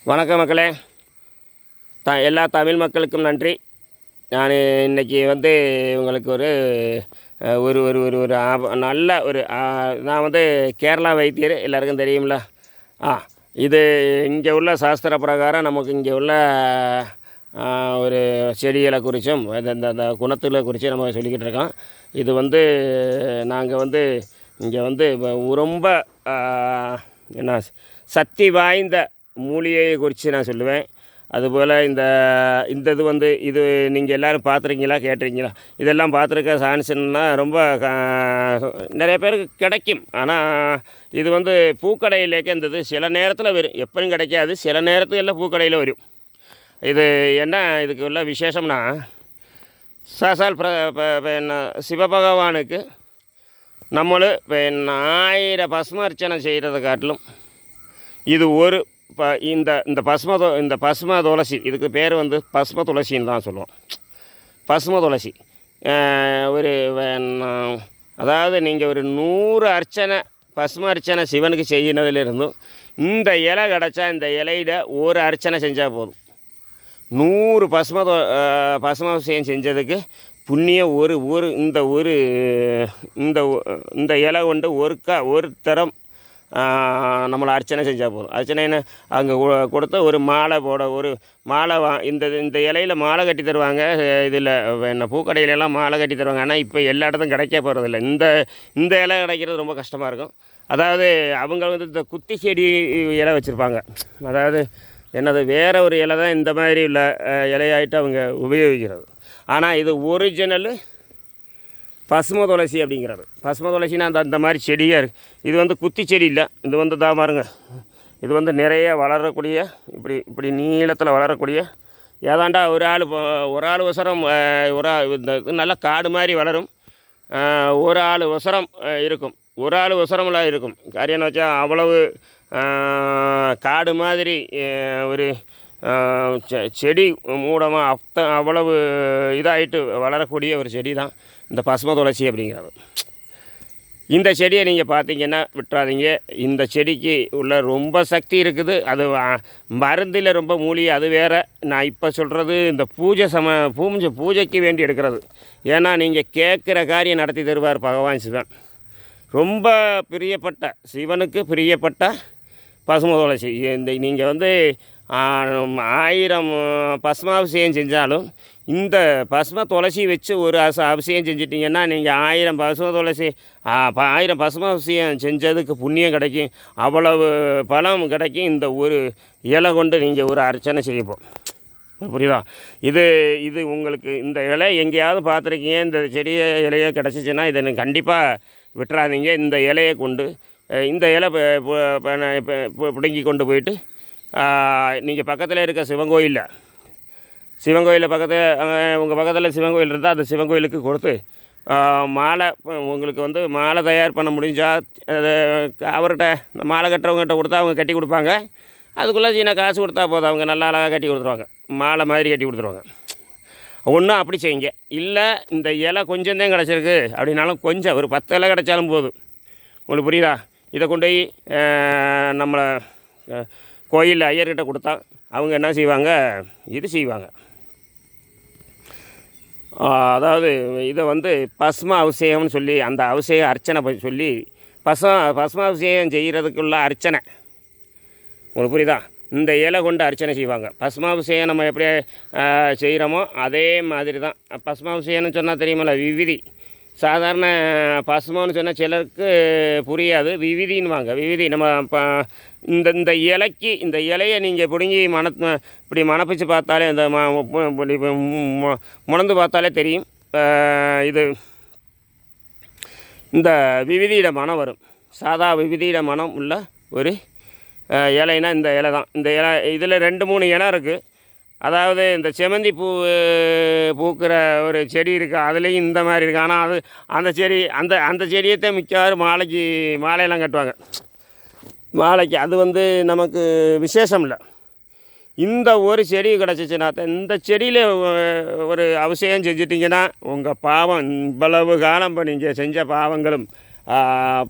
வணக்கம் மக்களே. எல்லா தமிழ் மக்களுக்கும் நன்றி. நான் இன்றைக்கி உங்களுக்கு ஒரு ஒரு ஒரு ஒரு ஒரு நல்ல ஒரு நான் கேரளா வைத்தியர் எல்லாருக்கும் தெரியும்ல. இது இங்கே உள்ள சாஸ்திர பிரகாரம் நமக்கு இங்கே உள்ள ஒரு செடிகளை குறித்தும் இந்த குணத்துகளை குறித்து நம்ம சொல்லிக்கிட்டு இருக்கோம். இது நாங்கள் இங்கே ரொம்ப என்ன சக்தி வாய்ந்த மூலிகையை குறித்து நான் சொல்லுவேன். அதுபோல் இந்த இது நீங்கள் எல்லோரும் பார்த்துருக்கீங்களா, கேட்டிருக்கீங்களா? இதெல்லாம் பார்த்துருக்க சான்ஸ்னா ரொம்ப நிறைய பேருக்கு கிடைக்கும். ஆனால் இது பூக்கடையிலேயே இருந்தது சில நேரத்தில் வரும், எப்பவும் கிடைக்காது, சில நேரத்தில் பூக்கடையில் வரும். இது என்ன இதுக்கு உள்ள விசேஷம்னா, சாசால் சிவபகவானுக்கு நம்மளும் 1000 பஸ்ம அர்ச்சனை செய்கிறத காட்டிலும் இது ஒரு இப்போ இந்த பஸ்ம துளசி, இதுக்கு பேர் பஸ்ம துளசின்னு தான் சொல்லுவோம். பஸ்ம துளசி ஒரு அதாவது நீங்கள் ஒரு 100 பஸ்ம அர்ச்சனை சிவனுக்கு செய்யினதுலேருந்தும் இந்த இலை கிடச்சா இந்த இலையில ஒரு அர்ச்சனை செஞ்சால் போதும். 100 பஸ்மாபிஷேகம் செஞ்சதுக்கு புண்ணியம் இந்த இலை கொண்டு ஒரு தரம் நம்மளை அர்ச்சனை செஞ்சால் போதும். அர்ச்சனைன்னு அங்கே கொடுத்த ஒரு மாலை ஒரு மாலை இந்த இலையில் மாலை கட்டி தருவாங்க. இதில் என்ன பூக்கடையிலெல்லாம் மாலை கட்டி தருவாங்க. ஆனால் இப்போ எல்லா இடத்தும் கிடைக்க போகிறதில்ல. இந்த இலை கிடைக்கிறது ரொம்ப கஷ்டமாக இருக்கும். அதாவது அவங்க இந்த குத்தி செடி இலை வச்சுருப்பாங்க. அதாவது என்னது வேறு ஒரு இலை தான் இந்த மாதிரி உள்ள இலையாயிட்டு அவங்க உபயோகிக்கிறது. ஆனால் இது ஒரிஜினலு பசும துளசி அப்படிங்கிறது. பசும துளசினா அந்த மாதிரி செடியாக இருக்குது. இது குத்தி செடி இல்லை. இது தான் பாருங்க, இது நிறைய வளரக்கூடிய இப்படி நீளத்தில் வளரக்கூடிய ஏதாண்டா ஒரு ஆள் உசரம் நல்ல காடு மாதிரி வளரும். ஒரு ஆள் உசரம் இருக்கும், ஒரு ஆள் உசரமெல்லாம் இருக்கும். காரியன்னு வச்சா அவ்வளவு காடு மாதிரி ஒரு செடி மூடமாக அவ்வளவு இதாகிட்டு வளரக்கூடிய ஒரு செடி தான் இந்த பசும துளசி அப்படிங்கிறது. இந்த செடியை நீங்கள் பார்த்தீங்கன்னா விட்டுறாதீங்க. இந்த செடிக்கு உள்ள ரொம்ப சக்தி இருக்குது. அது மருந்தில் ரொம்ப மூலிகை, அது வேறு. நான் இப்போ சொல்கிறது இந்த பூஜைக்கு வேண்டி எடுக்கிறது. ஏன்னா நீங்கள் கேட்குற காரியம் நடத்தி தருவார் பகவான் சிவன். ரொம்ப பிரியப்பட்ட சிவனுக்கு பிரியப்பட்ட பசும துளசி. நீங்கள் 1000 பஸ்மாபிஷேகம் செஞ்சாலும் இந்த பஸ்ம துளசி வச்சு ஒரு அபிஷேகம் செஞ்சிட்டிங்கன்னா நீங்கள் 1000 பஸ்ம துளசி 1000 பஸ்மாபிஷேகம் செஞ்சதுக்கு புண்ணியம் கிடைக்கும், அவ்வளவு பலம் கிடைக்கும். இந்த ஒரு இலை கொண்டு நீங்கள் ஒரு அர்ச்சனை செய்யப்போம். புரியுதா? இது உங்களுக்கு இந்த இலை எங்கேயாவது பார்த்துருக்கீங்க, இந்த செடியை இலையை கிடச்சிச்சின்னா இதை கண்டிப்பாக விட்டுறாதீங்க. இந்த இலையை கொண்டு இந்த இலை பிடுங்கி கொண்டு போயிட்டு நீங்கள் பக்கத்தில் இருக்க சிவன் கோயிலில் பக்கத்தில் உங்கள் பக்கத்தில் சிவன் கோயில் இருந்தால் அந்த சிவன் கோயிலுக்கு கொடுத்து மாலை உங்களுக்கு மாலை தயார் பண்ண முடிஞ்சால் அவர்கிட்ட மாலை கட்டுறவங்ககிட்ட கொடுத்தா அவங்க கட்டி கொடுப்பாங்க. அதுக்குள்ளே சீனா காசு கொடுத்தா போதும், அவங்க நல்லா அழகாக கட்டி கொடுத்துருவாங்க, மாலை மாதிரி கட்டி கொடுத்துருவாங்க. ஒன்றும் அப்படி செய்யுங்க. இல்லை இந்த இலை கொஞ்சம் தான் கிடச்சிருக்கு அப்படின்னாலும் கொஞ்சம் ஒரு 10 இலை கிடச்சாலும் போதும். உங்களுக்கு புரியுதா? இதை கொண்டு போய் நம்மளை கோயிலில் ஐயர்கிட்ட கொடுத்தா அவங்க என்ன செய்வாங்க, இது செய்வாங்க. அதாவது இதை பஸ்ம அபிஷேகம்னு சொல்லி அந்த அபிஷேக அர்ச்சனை சொல்லி பஸ்மாபிஷேகம் செய்கிறதுக்குள்ள அர்ச்சனை. உங்களுக்கு புரியுதா? இந்த இலை கொண்டு அர்ச்சனை செய்வாங்க. பஸ்மாபிஷேகம் நம்ம எப்படி செய்கிறோமோ அதே மாதிரி தான். பஸ்மாபிஷேகம்னு சொன்னால் தெரியுமில்ல, விவிதி. சாதாரண பசுமன்னு சொன்னால் சிலருக்கு புரியாது, விவிதின்னுவாங்க. விவிதி நம்ம இந்த இலைக்கு இந்த இலையை நீங்கள் பிடுங்கி இப்படி மணப்பிச்சு பார்த்தாலே இந்த முணந்து பார்த்தாலே தெரியும். இந்த விவிதியிட மனம் வரும். சாதா விவிதியிட மனம் உள்ள ஒரு இலைனா இந்த இலை தான். இந்த இலை இதில் 2-3 இலை இருக்குது. அதாவது இந்த செமந்தி பூக்கிற ஒரு செடி இருக்குது, அதுலேயும் இந்த மாதிரி இருக்குது. ஆனால் அந்த செடியத்தை மிக்கவாறு மாலையெல்லாம் கட்டுவாங்க மாலைக்கு. அது நமக்கு விசேஷம் இல்லை. இந்த ஒரு செடி கிடச்சிச்சின்னா இந்த செடியில் ஒரு அபிஷேகம் செஞ்சிட்டிங்கன்னா உங்கள் பாவம் இவ்வளவு காலம் இப்போ நீங்கள் செஞ்ச பாவங்களும்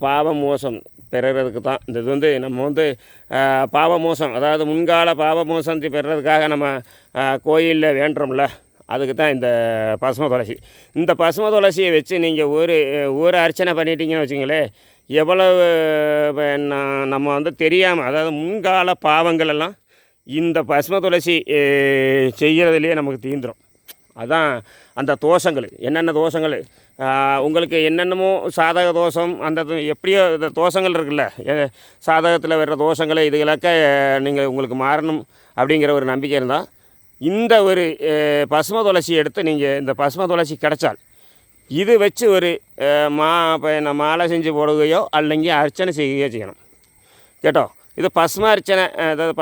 பாவம் மோசம் பெறுறதுக்கு தான். இந்த இது வந்து நம்ம வந்து பாவமோசம், அதாவது முன்கால பாவமோசத்தை பெறுறதுக்காக நம்ம கோயிலில் வேண்டுறோம்ல, அதுக்கு தான் இந்த பசும துளசி. இந்த பசும துளசியை வச்சு நீங்கள் ஒரு அர்ச்சனை பண்ணிட்டீங்கன்னு வச்சுங்களேன், எவ்வளவு நம்ம வந்து தெரியாமல், அதாவது முன்கால பாவங்கள் எல்லாம் இந்த பசும துளசி செய்கிறதுலேயே நமக்கு தீந்துடும். அதுதான் அந்த தோஷங்கள், என்னென்ன தோஷங்கள் உங்களுக்கு என்னென்னமோ சாதக தோஷம், அந்த எப்படியோ இந்த தோஷங்கள் இருக்குல்ல, சாதகத்தில் வர்ற தோஷங்களை இதுகளுக்க நீங்கள் உங்களுக்கு மாறணும் அப்படிங்கிற ஒரு நம்பிக்கை இருந்தால் இந்த ஒரு பசும துளசி எடுத்து நீங்கள், இந்த பசும துளசி கிடச்சால் இது வச்சு ஒரு மாலை செஞ்சு போடுகையோ அல்லங்க அர்ச்சனை செய்கையோ செய்யணும் கேட்டோ. இது பசும அர்ச்சனை, அதாவது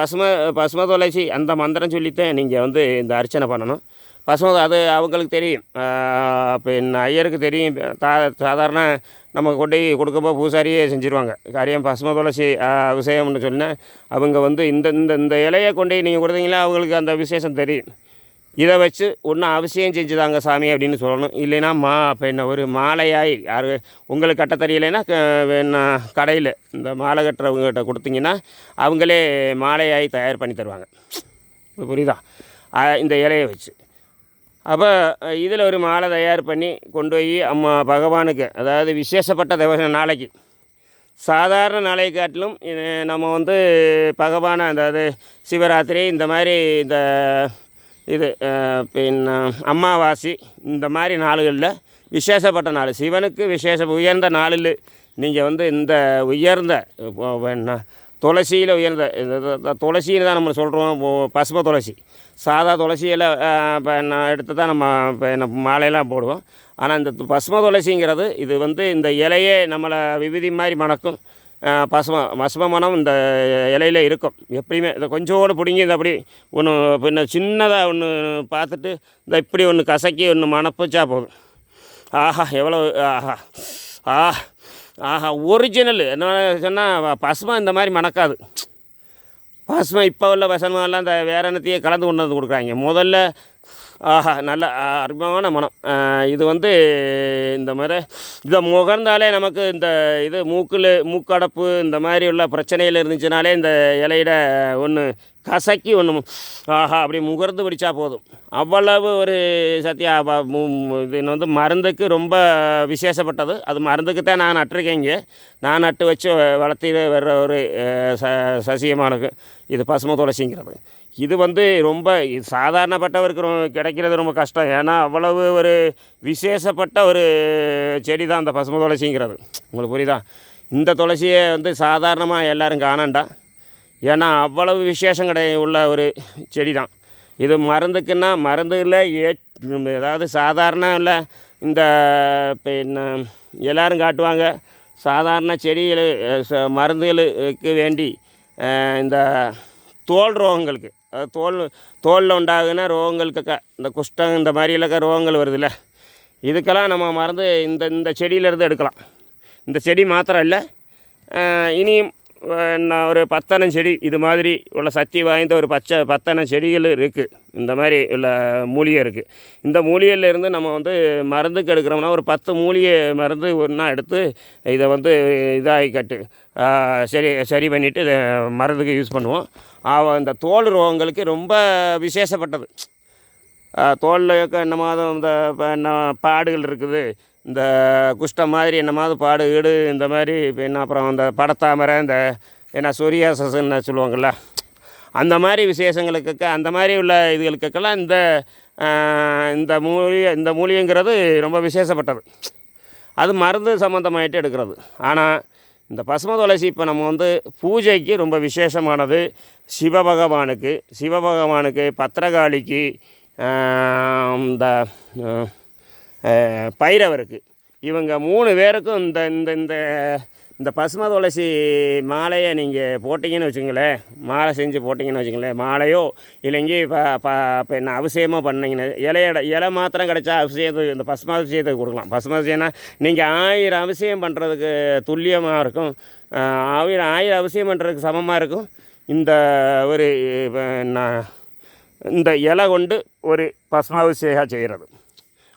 பசும துளசி அந்த மந்திரம் சொல்லித்தான் நீங்கள் வந்து இந்த அர்ச்சனை பண்ணணும். அது அவங்களுக்கு தெரியும், இப்போ ஐயருக்கு தெரியும். சாதாரண நம்ம கொண்டு கொடுக்கும்போது பூசாரியே செஞ்சுருவாங்க காரியம். பசும துளசி அபிஷேகம்னு சொன்னால் அவங்க வந்து இந்த இந்த இந்த இலையை கொண்டு நீங்கள் கொடுத்தீங்களா அவங்களுக்கு அந்த விசேஷம் தெரியும். இதை வச்சு ஒன்றும் அவசியம் செஞ்சுதாங்க சாமி அப்படின்னு சொல்லணும். இல்லைன்னா இப்போ என்ன ஒரு மாலையாய் யார் உங்களுக்கு கட்ட தெரியலைன்னா கடையில் இந்த மாலை கட்டுறவங்ககிட்ட கொடுத்தீங்கன்னா அவங்களே மாலையாய் தயார் பண்ணி தருவாங்க. புரியுதா? இந்த இலையை வச்சு அப்போ இதில் ஒரு மாலை தயார் பண்ணி கொண்டு போய் பகவானுக்கு, அதாவது விசேஷப்பட்ட நாளைக்கு, சாதாரண நாளை காட்டிலும் நம்ம வந்து பகவானை, அதாவது சிவராத்திரி இந்த மாதிரி இந்த இது அமாவாசை இந்த மாதிரி நாளுகளில் விசேஷப்பட்ட நாள், சிவனுக்கு உயர்ந்த நாளில் நீங்கள் வந்து இந்த உயர்ந்த துளசியில் உயர்ந்த துளசின்னு தான் நம்ம சொல்கிறோம். பசும துளசி, சாதா துளசியில் எடுத்து தான் நம்ம மாலையெல்லாம் போடுவோம். ஆனால் இந்த பசும துளசிங்கிறது இது வந்து இந்த இலையே நம்மளை விபூதி மாதிரி மணக்கும். பசும மனம் இந்த இலையில் இருக்கும் எப்படியுமே. இதை கொஞ்சோடு பிடிங்கி இந்த அப்படி ஒன்று பின்ன சின்னதாக ஒன்று பார்த்துட்டு இந்த இப்படி ஒன்று கசக்கி ஒன்று மணப்பிச்சா போதும். ஆஹா எவ்வளோ ஆஹா ஒரிஜினல். என்ன சொன்னால் பசுமை இந்த மாதிரி மணக்காது. பசுமை இப்போ உள்ள பசுமெல்லாம் இந்த வேற என்னத்தையே கலந்து கொண்டு வந்து கொடுக்குறாங்க. முதல்ல ஆஹா நல்ல அற்புதமான மனம். இது வந்து இந்த மாதிரி இதை முகர்ந்தாலே நமக்கு இந்த இது மூக்கடப்பு இந்த மாதிரி உள்ள பிரச்சனையில் இருந்துச்சுனாலே இந்த இலையிட ஒன்று கசக்கி ஒன்று ஆஹா அப்படி முகர்ந்து பிடிச்சா போதும். அவ்வளவு ஒரு சத்தியா. இது வந்து மருந்துக்கு ரொம்ப விசேஷப்பட்டது. அது மருந்துக்கு தான் நான் நட்டுருக்கேங்க. நான் நட்டு வச்சு வளர்த்தி வர்ற ஒரு சசியமானது இது பசும துளசிங்கிறது. இது வந்து ரொம்ப சாதாரணப்பட்டவருக்கு கிடைக்கிறது ரொம்ப கஷ்டம். ஏன்னா அவ்வளவு ஒரு விசேஷப்பட்ட ஒரு செடி தான் அந்த பசும துளசிங்கிறது. உங்களுக்கு புரியுதா? இந்த துளசியை வந்து சாதாரணமாக எல்லோரும் காணாண்டா. ஏன்னா அவ்வளவு விசேஷம் உள்ள ஒரு செடி தான் இது. மருந்துக்குன்னா மருந்துல அதாவது சாதாரண இல்லை இந்த எல்லோரும் காட்டுவாங்க. சாதாரண செடிகள் மருந்துகளுக்கு வேண்டி இந்த தோல் ரோகங்களுக்கு, தோலில் உண்டாகுன ரோகங்களுக்கு, இந்த குஷ்டம் இந்த மாதிரி இருக்க ரோகங்கள் வருதுல்ல, இதுக்கெல்லாம் நம்ம மருந்து இந்த செடியிலேருந்து எடுக்கலாம். இந்த செடி மாத்திரம் இல்லை, இனியும் ஒரு 10 செடி இது மாதிரி உள்ள சக்தி வாய்ந்த ஒரு 10 செடிகள் இருக்குது. இந்த மாதிரி உள்ள மூலிகை இருக்குது. இந்த மூலிகையிலேருந்து நம்ம வந்து மருந்துக்கு எடுக்கிறோம்னா ஒரு 10 மூலிகை மருந்து ஒன்றா எடுத்து இதை வந்து இதாகி சரி பண்ணிவிட்டு இதை மருந்துக்கு யூஸ் பண்ணுவோம். இந்த தோல் ரோகங்களுக்கு ரொம்ப விசேஷப்பட்டது. தோலில் என்ன மாதம் இந்த பாடுகள் இருக்குது, இந்த குஷ்டம் மாதிரி என்ன மாதிரி பாடு ஈடு இந்த மாதிரி அப்புறம் இந்த படத்தாமரை இந்த சொரியாசஸ்ன்னு சொல்லுவாங்கள்ல, அந்த மாதிரி விசேஷங்களுக்கு அந்த மாதிரி உள்ள இதுகளுக்கெல்லாம் இந்த மூலிகைங்கிறது ரொம்ப விசேஷப்பட்டது. அது மருந்து சம்மந்தமாயிட்டு எடுக்கிறது. ஆனால் இந்த பசும துளசி இப்போ நம்ம வந்து பூஜைக்கு ரொம்ப விசேஷமானது. சிவபகவானுக்கு பத்திரகாளிக்கு இந்த பைரவருக்கு, இவங்க 3 பேருக்கும் இந்த இந்த இந்த இந்த பசும துளசி மாலையை நீங்கள் போட்டிங்கன்னு வச்சுங்களேன், மாலை செஞ்சு போட்டிங்கன்னு வச்சுங்களேன், மாலையோ இல்லைங்கி இப்போ என்ன அபிஷேகமாக பண்ணிங்கன்னு இலை மாத்திரம் கிடச்சா அபிஷேகத்துக்கு இந்த பசுமாபிஷேகத்துக்கு கொடுக்கலாம். பசுமாபிஷேகம்னா நீங்கள் 1000 அபிஷேகம் பண்ணுறதுக்கு துல்லியமாக இருக்கும். 1000 அபிஷேகம் பண்ணுறதுக்கு சமமாக இருக்கும். இந்த ஒரு இந்த இலை கொண்டு ஒரு பசுமாபிஷேகம் செய்கிறது.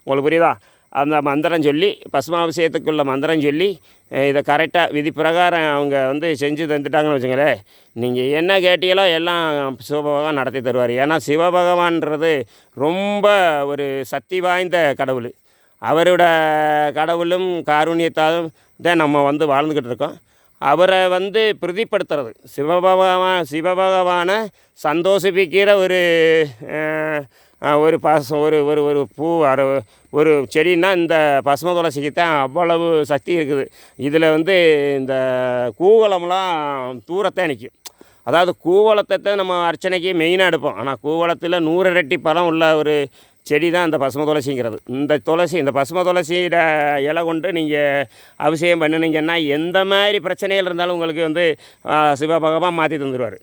உங்களுக்கு புரியுதா? அந்த மந்திரம் சொல்லி பஸ்மாபிஷேகத்துக்குள்ள மந்திரம் சொல்லி இதை கரெக்டாக விதி பிரகாரம் அவங்க வந்து செஞ்சு தந்துட்டாங்கன்னு வச்சுங்களேன், நீங்கள் என்ன கேட்டீங்களோ எல்லாம் சிவபகவான் நடத்தி தருவார். ஏன்னா சிவபகவான்றது ரொம்ப ஒரு சக்தி வாய்ந்த கடவுள். அவரோட கடவுளும் காருண்யத்தாலும் தான் நம்ம வந்து வாழ்ந்துக்கிட்டு இருக்கோம். அவரை வந்து பிரதிப்படுத்துறது சிவபகவானை சந்தோஷிப்பிக்கிற ஒரு ஒரு ஒரு ஒரு ஒரு பூ ஒரு செடின்னா இந்த பசும துளசிக்கு தான் அவ்வளவு சக்தி இருக்குது. இதில் வந்து இந்த கூவளம்லாம் தூரத்தான் நிற்கும். அதாவது கூவளத்தை நம்ம அர்ச்சனைக்கு மெயினாக எடுப்போம். ஆனால் கூவளத்தில் 100 இரட்டி பலம் உள்ள ஒரு செடி தான் இந்த பசும துளசிங்கிறது. இந்த பசும துளசியோட இலை கொண்டு நீங்கள் அபிஷேகம் பண்ணினீங்கன்னா எந்த மாதிரி பிரச்சனைகள் இருந்தாலும் உங்களுக்கு வந்து சிவபகவான் மாற்றி தந்துடுவார்.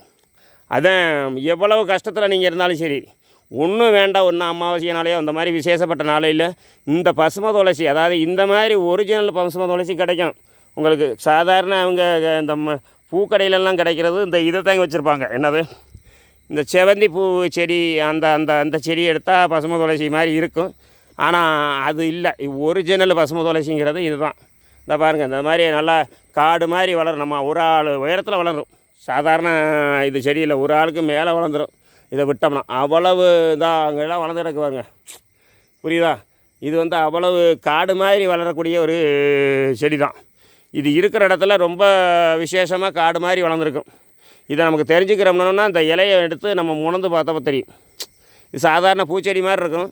அதான் எவ்வளவு கஷ்டத்தில் நீங்கள் இருந்தாலும் சரி, ஒன்றும் வேண்டாம், ஒன்றும் அமாவாசை நாளையோ அந்த மாதிரி விசேஷப்பட்ட நாளையில் இந்த பசும துளசி, அதாவது இந்த மாதிரி ஒரிஜினல் பசும துளசி கிடைக்கும் உங்களுக்கு. சாதாரண அவங்க இந்த பூக்கடையிலெல்லாம் கிடைக்கிறது இந்த இதை தாங்க வச்சுருப்பாங்க, என்னது இந்த செவந்தி பூ செடி, அந்த அந்த அந்த செடி எடுத்தால் பசும துளசி மாதிரி இருக்கும். ஆனால் அது இல்லை, ஒரிஜினல் பசும துளசிங்கிறது இதுதான். இந்த பாருங்கள், இந்த மாதிரி நல்லா காடு மாதிரி வளரும். நம்ம ஒரு ஆள் உயரத்தில் வளரும். சாதாரண இது செடியில் ஒரு ஆளுக்கு மேலே வளர்ந்துடும். இதை விட்டோம்னா அவ்வளவு தான் அங்கெல்லாம் வளர்ந்து கிடக்குவாங்க. புரியுதா? இது வந்து அவ்வளவு காடு மாதிரி வளரக்கூடிய ஒரு செடி தான். இது இருக்கிற இடத்துல ரொம்ப விசேஷமாக காடு மாதிரி வளர்ந்துருக்கும். இதை நமக்கு தெரிஞ்சுக்கிறோம்னா இந்த இலையை எடுத்து நம்ம முணந்து பார்த்தப்ப தெரியும். இது சாதாரண பூச்செடி மாதிரி இருக்கும்.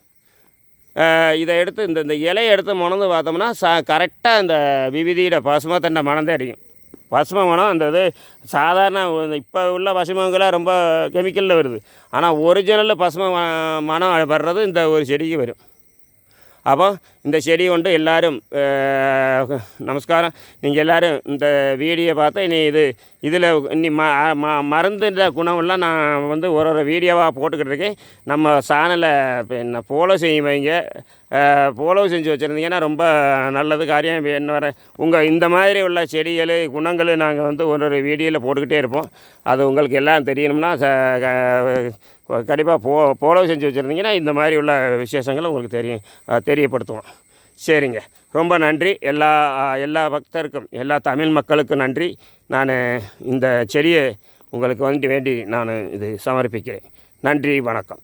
இதை எடுத்து இந்த இலையை எடுத்து முணந்து பார்த்தோம்னா கரெக்டாக இந்த விபூதியோட பசுமை தண்டை மணந்தே அடிக்கும். பசுமை மனம் அந்த இது சாதாரண இப்போ உள்ள பசுமங்களாம் ரொம்ப கெமிக்கலில் வருது. ஆனால் ஒரிஜினலில் பசுமை மனம் வர்றது இந்த ஒரு செடிக்கு வரும். அப்போ இந்த செடி கொண்டு எல்லோரும் நமஸ்காரம். நீங்கள் எல்லோரும் இந்த வீடியோ பார்த்தா இதில் இனி மருந்துன்ற குணமெல்லாம் நான் வந்து ஒரு வீடியோவாக போட்டுக்கிட்டு இருக்கேன். நம்ம சேனலை என்ன ஃபாலோ செய்வீங்க, ஃபாலோ செஞ்சு வச்சுருந்தீங்கன்னா ரொம்ப நல்லது காரியம். என்ன வர உங்கள் இந்த மாதிரி உள்ள செடிகள் குணங்கள் நாங்கள் வந்து ஒரு வீடியோவில் போட்டுக்கிட்டே இருப்போம். அது உங்களுக்கு எல்லாம் தெரியணும்னா கண்டிப்பாக ஃபாலோ செஞ்சு வச்சுருந்தீங்கன்னா இந்த மாதிரி உள்ள விசேஷங்களை உங்களுக்கு தெரியப்படுத்துவோம். சரிங்க, ரொம்ப நன்றி. எல்லா பக்தருக்கும், எல்லா தமிழ் மக்களுக்கும் நன்றி. நான் இந்த செடியை உங்களுக்கு வேண்டி நான் இது சமர்ப்பிக்கிறேன். நன்றி, வணக்கம்.